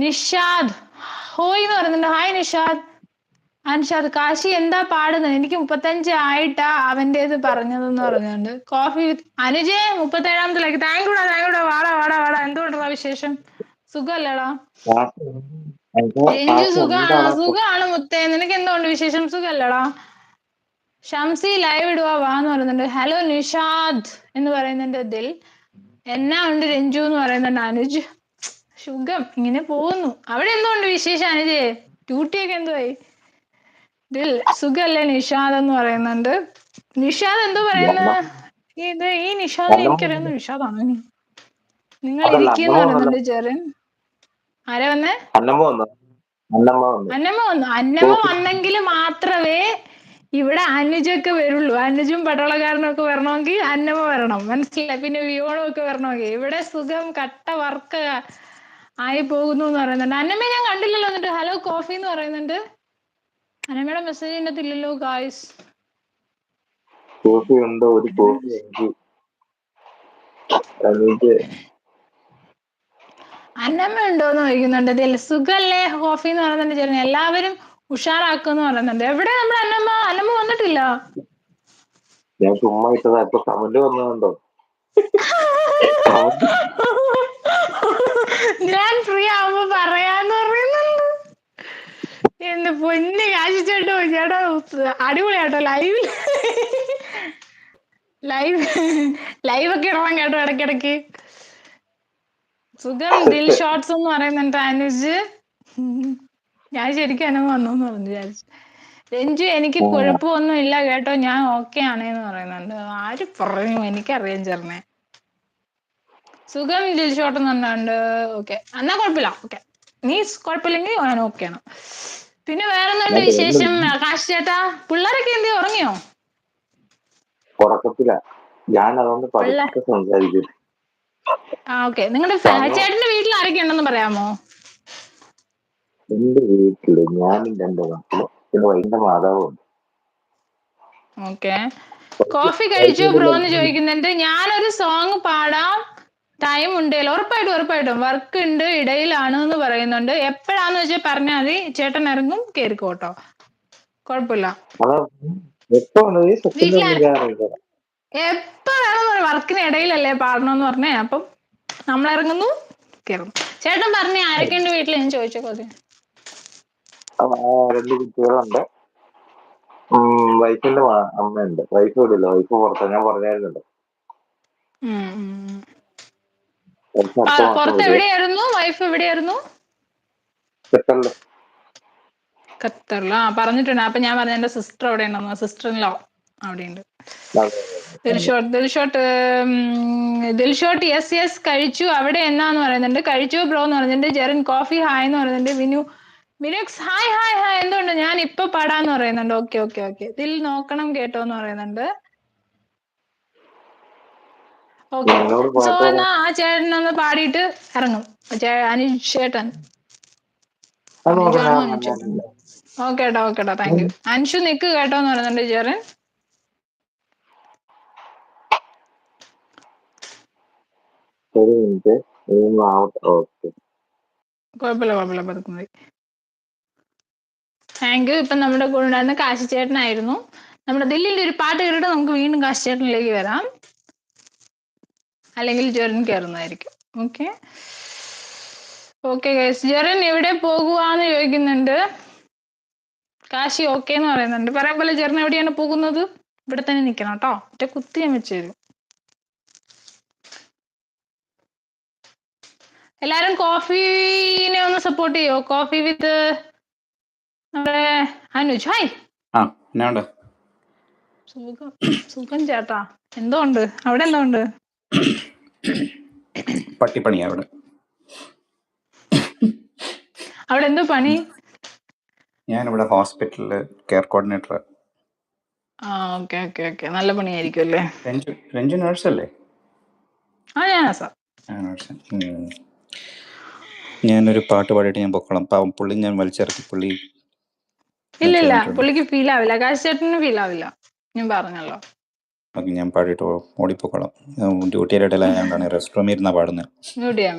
നിഷാദ് ഹോയ് എന്ന് പറയുന്നുണ്ട്. ഹായ് നിഷാദ്. അൻഷാദ് കാശി എന്താ പാടുന്നത്? എനിക്ക് 35 ആയിട്ടാ അവൻ്റേത് പറഞ്ഞതെന്ന് പറഞ്ഞുണ്ട്. Coffee with അനുജേ 37ാമത്തെ like. താങ്കൂടാ വാടാ വാടാ വാടാ. എന്തുകൊണ്ടാ വിശേഷം? സുഖമല്ലേടാ? രഞ്ജു സുഖാണ് മുത്തേ. നിനക്ക് എന്തുകൊണ്ട് വിശേഷം? സുഖമല്ലേടാ? ഷംസി ലൈവ് ഇടുവാ വാന്ന് പറയുന്നുണ്ട്. ഹലോ നിഷാദ് എന്ന് പറയുന്നുണ്ട് ദിൽ. എന്നാ ഉണ്ട് രഞ്ജു എന്ന് പറയുന്നുണ്ട് അനുജ്. സുഖം, ഇങ്ങനെ പോകുന്നു. അവിടെ എന്തുകൊണ്ട് വിശേഷം അനുജേ? ഡ്യൂട്ടിയൊക്കെ എന്തുവായി? ദിൽ സുഖല്ലേ നിഷാദ് എന്ന് പറയുന്നുണ്ട്. നിഷാദ് എന്തോ പറയുന്ന ഈ നിഷാദിനെ എനിക്കറിയാവുന്ന നിഷാദാണ്. നിങ്ങൾ ഇരിക്കുന്ന പറയുന്നുണ്ട് ജെറിൻ. ആരാ വന്നേ? അന്നമ്മ വന്നെങ്കിൽ മാത്രമേ ഇവിടെ അനുജൊക്കെ വരുള്ളൂ. അനുജും പട്ടാളക്കാരനും ഒക്കെ വരണമെങ്കിൽ അന്നമ്മ വരണം, മനസ്സിലായി? പിന്നെ വിയോണും ഒക്കെ വരണമെങ്കിൽ. ഇവിടെ സുഖം കട്ട വർക്ക് ആയി പോകുന്നു എന്ന് പറയുന്നുണ്ട്. അന്നമ്മ ഞാൻ കണ്ടില്ലല്ലോ. എന്നിട്ട് ഹലോ കോഫി എന്ന് പറയുന്നുണ്ട്. അന്നമ്മയുടെ മെസ്സേജ് ഇന്നത്തില്ലല്ലോ ഗായ്സ്. അന്നമ്മ ഉണ്ടോന്ന് ചോദിക്കുന്നുണ്ട്. സുഖല്ലേ കോഫി എന്ന് പറയുന്നുണ്ട്. ചേട്ടൻ എല്ലാവരും ഉഷാറാക്കുമെന്ന് പറയുന്നുണ്ട്. എവിടെ നമ്മുടെ അന്നമ്മ? അന്നമ്മ വന്നിട്ടില്ല. ഞാൻ ചുമ്മാ ഇട്ടതാ. ഇപ്പൊ കമന്റ് വന്നതുണ്ടോ? ഞാൻ ഫ്രീ ആവുമ്പോ പറയാന്ന് പറയുന്നുണ്ട്. എന്റെ പൊന്ന് കാശിച്ചേട്ടോ, ചേട്ടാ അടിപൊളിയാട്ടോ. ലൈവ് ഒക്കെ ഇടണം കേട്ടോ ഇടയ്ക്കിടയ്ക്ക്. സുഖം ദിൽ ഷോർട്സ് എന്ന് പറയുന്നുണ്ട് അനുജ്. ഞാൻ ശരിക്കും അന്നമ്മ വന്നോന്ന് പറഞ്ഞു വിചാരിച്ചു. രഞ്ജു എനിക്ക് കുഴപ്പമൊന്നും ഇല്ല കേട്ടോ, ഞാൻ ഓക്കെ ആണേന്ന് പറയുന്നുണ്ട്. ആര് പറഞ്ഞു? എനിക്കറിയാൻ ചേർന്നേ. സുഖം ദിൽ ഷോട്ട് എന്ന് പറഞ്ഞുണ്ട്. ഓക്കെ എന്നാ കുഴപ്പമില്ല. ഓക്കെ, നീ കുഴപ്പമില്ലെങ്കിൽ ഞാൻ ഓക്കെയാണ്. പിന്നെ വേറെന്തുണ്ട് വിശേഷം കാശ് ചേട്ടാ? പിള്ളേരൊക്കെ എന്ത് ഉറങ്ങിയോ? ഞാൻ അതുകൊണ്ട് പതുക്കെ സംസാരിക്കും. ഓക്കെ. നിങ്ങളുടെ ചേട്ടന്റെ വീട്ടിൽ ആരൊക്കെ ഉണ്ടെന്ന് പറയാമോ? എന്റെ വീട്ടില് ഞാനും 2 മക്കളും പിന്നെ വൈകിട്ട് മാതാവും. ഓക്കെ. കോഫി കഴിച്ചോ ബ്രോ എന്ന് ചോദിക്കുന്നുണ്ട്. ഞാനൊരു സോങ് പാടാം, ടൈം ഉണ്ടല്ലോ? ഉറപ്പായിട്ടും വർക്ക് ഉണ്ട്, ഇടയിലാണ് എന്ന് പറയുന്നുണ്ട്. എപ്പോഴാന്ന് വെച്ചാൽ പറഞ്ഞാൽ മതി, ചേട്ടൻ ഇറങ്ങും, കേറിക്കോട്ടോ, കുഴപ്പമില്ല. എപ്പോ വേണം, വർക്കിന് ഇടയിലല്ലേ പാടണമെന്ന് പറഞ്ഞേ. അപ്പം നമ്മളിറങ്ങുന്നു, കേറും. ചേട്ടൻ പറഞ്ഞേ ആരൊക്കെ ഉണ്ട് വീട്ടിൽ? ഞാൻ ചോദിച്ചോ. 2 കുട്ടികളുണ്ട്. വൈഫിന്റെ അമ്മയുണ്ട്. വൈഫ് ഇവിടില്ല, വൈഫ് പുറത്താ. ഞാൻ പറഞ്ഞായിരുന്നല്ലോ. പുറത്ത് എവിടെയായിരുന്നു വൈഫ്? എവിടെയായിരുന്നു? ഖത്തറില്. പറഞ്ഞിട്ടുണ്ട്. അപ്പൊ ഞാൻ പറഞ്ഞ എന്റെ സിസ്റ്റർ അവിടെ ഉണ്ടെന്ന്. സിസ്റ്റർ ഇൻ ലോ അവിടെയുണ്ട്. ദിൽഷോട്ട് യെസ് കഴിച്ചു. അവിടെ എന്നാന്ന് പറയുന്നുണ്ട്. കഴിച്ചു ബ്രോ എന്ന് പറയുന്നുണ്ട്. ജെറിൻ കോഫി ഹായ് എന്ന് പറയുന്നുണ്ട്. മിനുക്സ് ഹായ് ഹായ് ഹായ്. എന്തുകൊണ്ട് ഞാൻ ഇപ്പൊ പാടാന്ന് പറയുന്നുണ്ട്. ഓക്കെ. ദിൽ നോക്കണം കേട്ടോ എന്ന് പറയുന്നുണ്ട്. ഓക്കെ, സോ എന്നാ ആ ചേട്ടനൊന്ന് പാടിയിട്ട് ഇറങ്ങും. അനുജ് ചേട്ടൻ. അനുജാണോ അനുജ് ചേട്ടൻ? ഓക്കേട്ടാ താങ്ക് യു. അൻഷു നിക്ക് കേട്ടോ എന്ന് പറയുന്നുണ്ട് ജെറിൻ. കുഴപ്പമില്ല പതുക്കെ. Thank you. ഇപ്പൊ നമ്മുടെ കൂടെ ഉണ്ടായിരുന്ന കാശിച്ചേട്ടനായിരുന്നു. നമ്മുടെ ദില്ലിന്റെ ഒരു പാട്ട് കേട്ടിട്ട് നമുക്ക് വീണ്ടും കാശിച്ചേട്ടനിലേക്ക് വരാം, അല്ലെങ്കിൽ ജെറിൻ കയറുന്നതായിരിക്കും. Okay guys. ജെറിൻ എവിടെ പോകുവാന്ന് ചോദിക്കുന്നുണ്ട്. കാശി ഓക്കെ എന്ന് പറയുന്നുണ്ട്. പറയാൻ പോലെ ജെറിൻ എവിടെയാണ് പോകുന്നത്? ഇവിടെ തന്നെ നിക്കണം കേട്ടോ. ഒറ്റ കുത്തി ഞാൻ വെച്ച് തരും. എല്ലാരും കോഫീനെ ഒന്ന് സപ്പോർട്ട് ചെയ്യോ? കോഫി വിത്ത് നമ്മുടെ അനുജ്. ഹായ്. സുഖം ചേട്ടാ. എന്തോണ്ട് അവിടെ? എന്തോണ്ട്? പട്ടിപ്പണിയാ അവിടെ. അവിടെ എന്തോ പണി? ഞാനിവിടെ ഹോസ്പിറ്റലില് കെയർ കോർഡിനേറ്റർ. ഓക്കെ. നല്ല പണിയായിരിക്കും അല്ലേ? രഞ്ജു നേഴ്സല്ലേ? ഞാനൊരു പാട്ട് പാടിയിട്ട് ഞാൻ പൊക്കോളാം. പാവം പുള്ളി ഞാൻ വലിച്ചിറക്കി. പുള്ളി ഇല്ല, പുള്ളിക്ക് ഫീൽ ആവില്ല. കാശിച്ചേട്ടന് ഫീൽ ആവില്ല, ഞാൻ പറഞ്ഞല്ലോ. ഞാൻ പാടിയിട്ട് ഓടിപ്പോക്കോളാം. ഡ്യൂട്ടിയുടെ ഇടയിലായതുകൊണ്ടാണ് റെസ്റ്റ് റൂമിൽ ഇരുന്നാ പാടുന്നത്. മ്യൂട്ട് ചെയ്യാം.